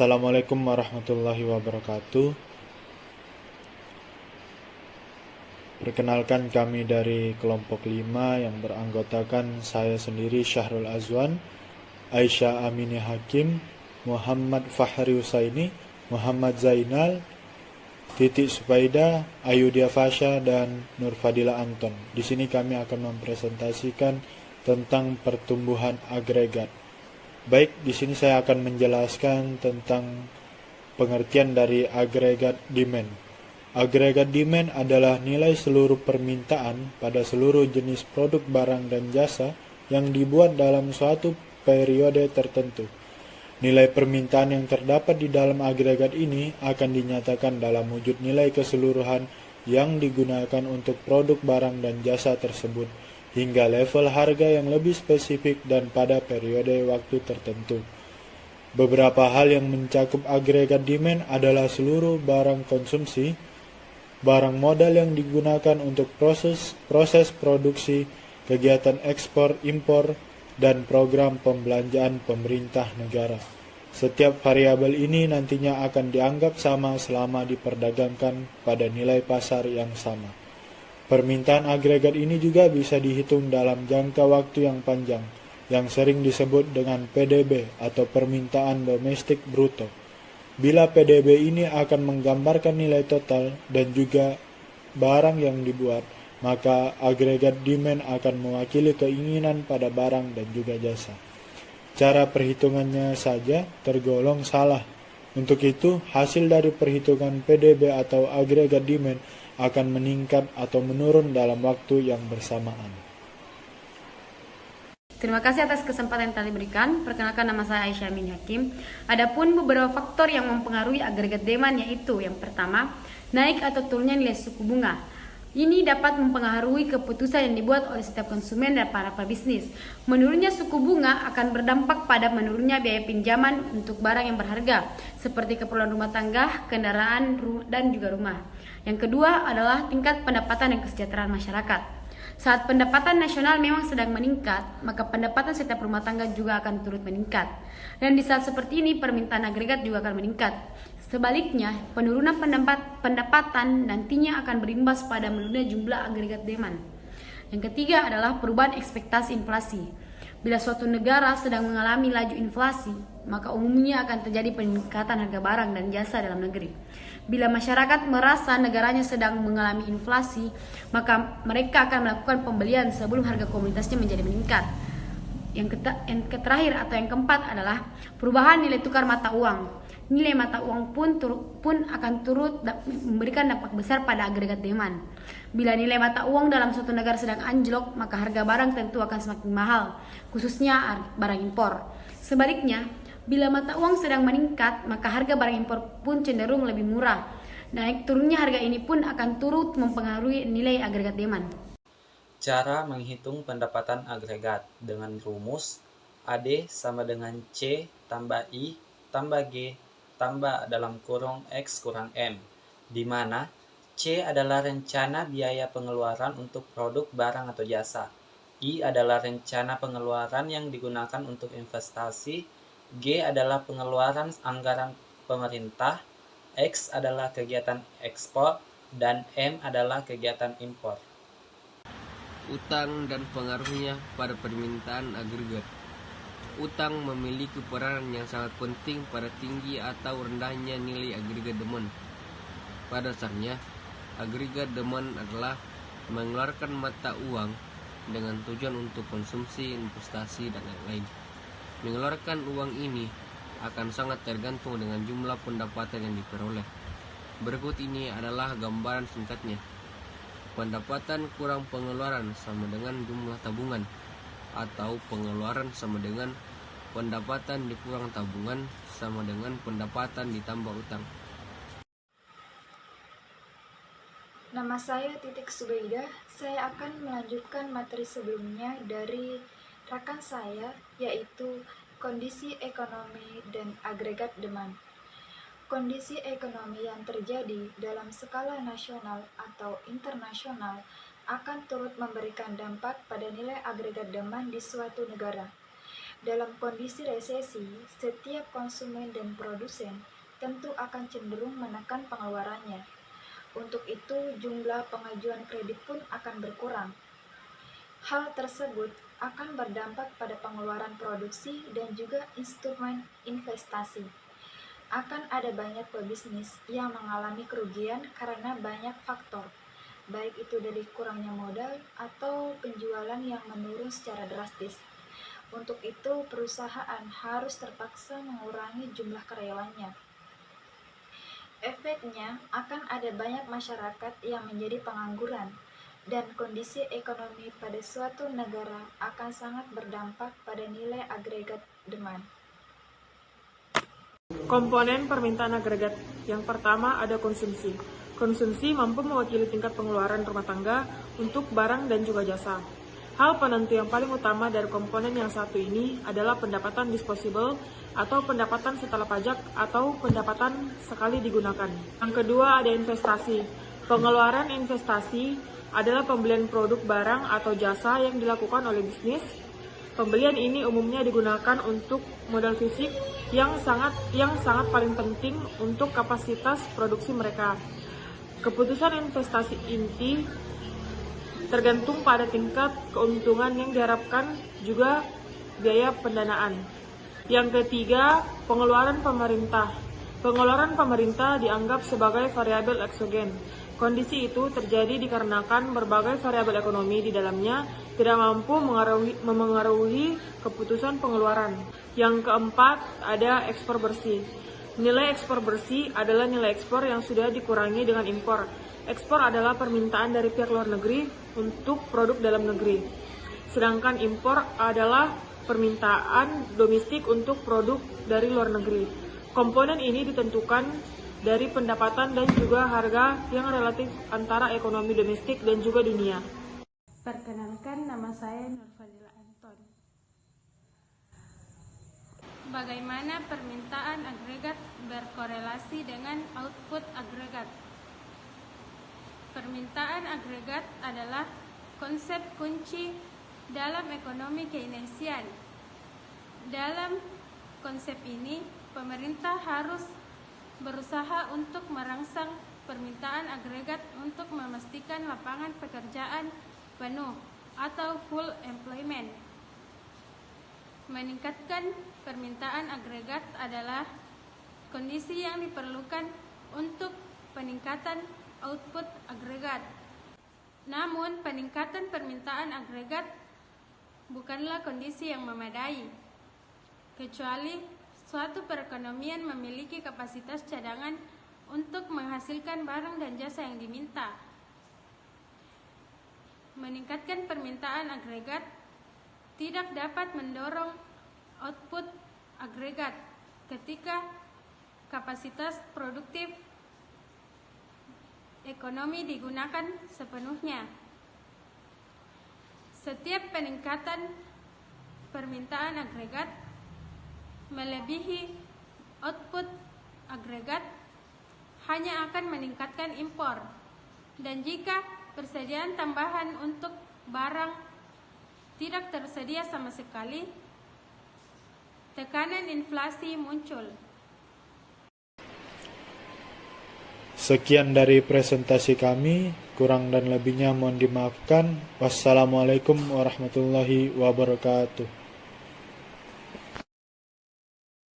Assalamualaikum warahmatullahi wabarakatuh. Perkenalkan, kami dari kelompok 5 yang beranggotakan saya sendiri Syahrul Azwan, Aisyah Amini Hakim, Muhammad Fahri Husaini, Muhammad Zainal, Titik Supaida, Ayudia Fasha, dan Nur Fadila Anton. Di sini kami akan mempresentasikan tentang pertumbuhan agregat. Baik, di sini saya akan menjelaskan tentang pengertian dari agregat demand. Agregat demand adalah nilai seluruh permintaan pada seluruh jenis produk barang dan jasa yang dibuat dalam suatu periode tertentu. Nilai permintaan yang terdapat di dalam agregat ini akan dinyatakan dalam wujud nilai keseluruhan yang digunakan untuk produk barang dan jasa tersebut, hingga level harga yang lebih spesifik dan pada periode waktu tertentu. Beberapa hal yang mencakup agregat demand adalah seluruh barang konsumsi, barang modal yang digunakan untuk proses produksi, kegiatan ekspor impor, dan program pembelanjaan pemerintah negara. Setiap variabel ini nantinya akan dianggap sama selama diperdagangkan pada nilai pasar yang sama. Permintaan agregat ini juga bisa dihitung dalam jangka waktu yang panjang, yang sering disebut dengan PDB atau permintaan domestik bruto. Bila PDB ini akan menggambarkan nilai total dan juga barang yang dibuat, maka agregat demand akan mewakili keinginan pada barang dan juga jasa. Cara perhitungannya saja tergolong salah. Untuk itu, hasil dari perhitungan PDB atau agregat demand akan meningkat atau menurun dalam waktu yang bersamaan. Terima kasih atas kesempatan yang telah diberikan. Perkenalkan, nama saya Aisyah Amin Hakim. Adapun beberapa faktor yang mempengaruhi agregat demand, yaitu yang pertama, naik atau turunnya nilai suku bunga. Ini dapat mempengaruhi keputusan yang dibuat oleh setiap konsumen dan para pebisnis. Menurunnya suku bunga akan berdampak pada menurunnya biaya pinjaman untuk barang yang berharga, seperti keperluan rumah tangga, kendaraan, dan juga rumah. Yang kedua adalah tingkat pendapatan dan kesejahteraan masyarakat. Saat pendapatan nasional memang sedang meningkat, maka pendapatan setiap rumah tangga juga akan turut meningkat. Dan di saat seperti ini, permintaan agregat juga akan meningkat. Sebaliknya, penurunan pendapatan nantinya akan berimbas pada menurunnya jumlah agregat demand. Yang ketiga adalah perubahan ekspektasi inflasi. Bila suatu negara sedang mengalami laju inflasi, maka umumnya akan terjadi peningkatan harga barang dan jasa dalam negeri. Bila masyarakat merasa negaranya sedang mengalami inflasi, maka mereka akan melakukan pembelian sebelum harga komoditasnya menjadi meningkat. Yang terakhir atau yang keempat adalah perubahan nilai tukar mata uang. Nilai mata uang pun akan turut memberikan dampak besar pada agregat demand. Bila nilai mata uang dalam suatu negara sedang anjlok, maka harga barang tentu akan semakin mahal, khususnya barang impor. Sebaliknya, bila mata uang sedang meningkat, maka harga barang impor pun cenderung lebih murah. Naik turunnya harga ini pun akan turut mempengaruhi nilai agregat demand. Cara menghitung pendapatan agregat dengan rumus AD sama dengan C tambah I tambah G tambah dalam kurung X kurang M, di mana C adalah rencana biaya pengeluaran untuk produk barang atau jasa, I adalah rencana pengeluaran yang digunakan untuk investasi, G adalah pengeluaran anggaran pemerintah, X adalah kegiatan ekspor, dan M adalah kegiatan impor. Utang dan pengaruhnya pada permintaan agregat. Utang memiliki peranan yang sangat penting pada tinggi atau rendahnya nilai agregat demand. Pada dasarnya, agregat demand adalah mengeluarkan mata uang dengan tujuan untuk konsumsi, investasi, dan lain-lain. Mengeluarkan uang ini akan sangat tergantung dengan jumlah pendapatan yang diperoleh. Berikut ini adalah gambaran singkatnya. Pendapatan kurang pengeluaran sama dengan jumlah tabungan, atau pengeluaran sama dengan pendapatan dikurang tabungan sama dengan pendapatan ditambah utang. Nama saya Titik Subaidah. Saya akan melanjutkan materi sebelumnya dari rekan saya, yaitu kondisi ekonomi dan agregat demand. Kondisi ekonomi yang terjadi dalam skala nasional atau internasional akan turut memberikan dampak pada nilai agregat demand di suatu negara. Dalam kondisi resesi, setiap konsumen dan produsen tentu akan cenderung menekan pengeluarannya. Untuk itu, jumlah pengajuan kredit pun akan berkurang. Hal tersebut akan berdampak pada pengeluaran produksi dan juga instrumen investasi. Akan ada banyak pebisnis yang mengalami kerugian karena banyak faktor, baik itu dari kurangnya modal atau penjualan yang menurun secara drastis. Untuk itu, perusahaan harus terpaksa mengurangi jumlah karyawannya. Efeknya, akan ada banyak masyarakat yang menjadi pengangguran, dan kondisi ekonomi pada suatu negara akan sangat berdampak pada nilai agregat demand. Komponen permintaan agregat. Yang pertama ada konsumsi. Konsumsi mampu mewakili tingkat pengeluaran rumah tangga untuk barang dan juga jasa. Hal penentu yang paling utama dari komponen yang satu ini adalah pendapatan disposable atau pendapatan setelah pajak atau pendapatan sekali digunakan. Yang kedua ada investasi. Pengeluaran investasi adalah pembelian produk barang atau jasa yang dilakukan oleh bisnis. Pembelian ini umumnya digunakan untuk modal fisik yang sangat paling penting untuk kapasitas produksi mereka. Keputusan investasi inti tergantung pada tingkat keuntungan yang diharapkan juga biaya pendanaan. Yang ketiga, pengeluaran pemerintah. Pengeluaran pemerintah dianggap sebagai variabel eksogen. Kondisi itu terjadi dikarenakan berbagai variabel ekonomi di dalamnya tidak mampu memengaruhi keputusan pengeluaran. Yang keempat, ada ekspor bersih. Nilai ekspor bersih adalah nilai ekspor yang sudah dikurangi dengan impor. Ekspor adalah permintaan dari pihak luar negeri untuk produk dalam negeri. Sedangkan impor adalah permintaan domestik untuk produk dari luar negeri. Komponen ini ditentukan dari pendapatan dan juga harga yang relatif antara ekonomi domestik dan juga dunia. Perkenalkan, nama saya Nurfadila Anton. Bagaimana permintaan agregat berkorelasi dengan output agregat? Permintaan agregat adalah konsep kunci dalam ekonomi Keynesian. Dalam konsep ini, pemerintah harus berusaha untuk merangsang permintaan agregat untuk memastikan lapangan pekerjaan penuh atau full employment. Meningkatkan permintaan agregat adalah kondisi yang diperlukan untuk peningkatan output agregat. Namun, peningkatan permintaan agregat bukanlah kondisi yang memadai, kecuali suatu perekonomian memiliki kapasitas cadangan untuk menghasilkan barang dan jasa yang diminta. Meningkatkan permintaan agregat tidak dapat mendorong output agregat ketika kapasitas produktif ekonomi digunakan sepenuhnya. Setiap peningkatan permintaan agregat melebihi output agregat hanya akan meningkatkan impor, dan jika persediaan tambahan untuk barang tidak tersedia sama sekali, tekanan inflasi muncul. Sekian dari presentasi kami, kurang dan lebihnya mohon dimaafkan. Wassalamualaikum warahmatullahi wabarakatuh.